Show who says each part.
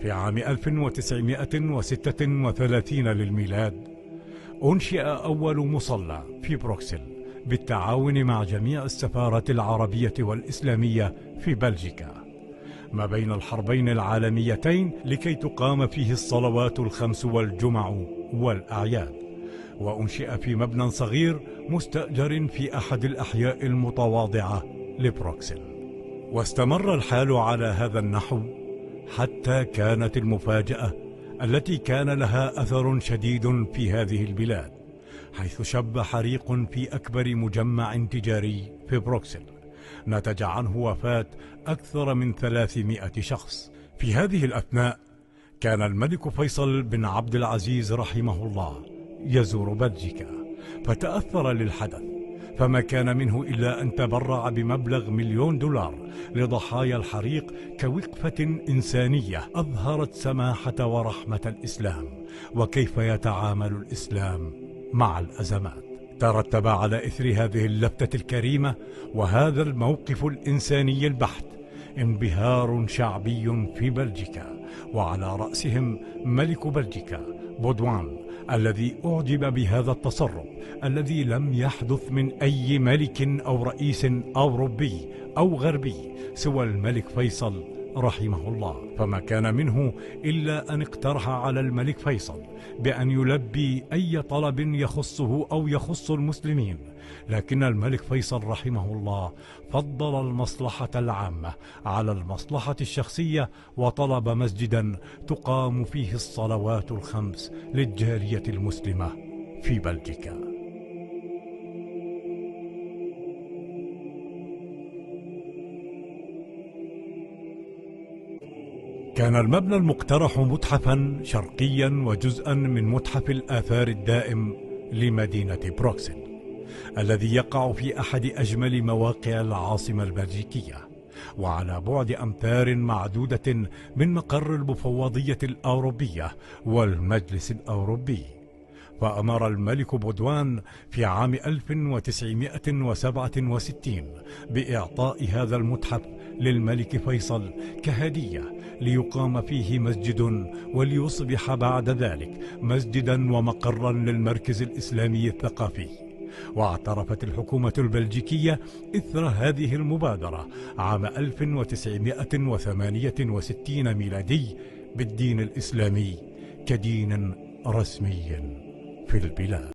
Speaker 1: في عام 1936 للميلاد أنشئ أول مصلى في بروكسل بالتعاون مع جميع السفارات العربية والإسلامية في بلجيكا ما بين الحربين العالميتين، لكي تقام فيه الصلوات الخمس والجمع والأعياد. وأنشئ في مبنى صغير مستأجر في أحد الأحياء المتواضعة لبروكسل. واستمر الحال على هذا النحو حتى كانت المفاجأة التي كان لها أثر شديد في هذه البلاد، حيث شب حريق في أكبر مجمع تجاري في بروكسل نتج عنه وفاة أكثر من 300 شخص. في هذه الأثناء كان الملك فيصل بن عبد العزيز رحمه الله يزور بلجيكا، فتأثر للحدث، فما كان منه إلا أن تبرع بمبلغ $1,000,000 لضحايا الحريق كوقفة إنسانية أظهرت سماحة ورحمة الإسلام وكيف يتعامل الإسلام مع الأزمات. ترتب على إثر هذه اللفتة الكريمة وهذا الموقف الإنساني البحت انبهار شعبي في بلجيكا، وعلى رأسهم ملك بلجيكا بودوان، الذي أعجب بهذا التصرف الذي لم يحدث من أي ملك أو رئيس أوروبي أو غربي سوى الملك فيصل رحمه الله. فما كان منه إلا أن اقترح على الملك فيصل بأن يلبي أي طلب يخصه أو يخص المسلمين، لكن الملك فيصل رحمه الله فضل المصلحة العامة على المصلحة الشخصية، وطلب مسجدا تقام فيه الصلوات الخمس للجالية المسلمة في بلجيكا. كان المبنى المقترح متحفا شرقيا وجزءا من متحف الآثار الدائم لمدينة بروكسل، الذي يقع في أحد أجمل مواقع العاصمة البلجيكية، وعلى بعد أمتار معدودة من مقر المفوضية الأوروبية والمجلس الأوروبي. فأمر الملك بودوان في عام 1967 بإعطاء هذا المتحف للملك فيصل كهدية ليقام فيه مسجد، وليصبح بعد ذلك مسجدا ومقرا للمركز الإسلامي الثقافي. واعترفت الحكومة البلجيكية إثر هذه المبادرة عام 1968 ميلادي بالدين الإسلامي كدين رسمي في البلاد.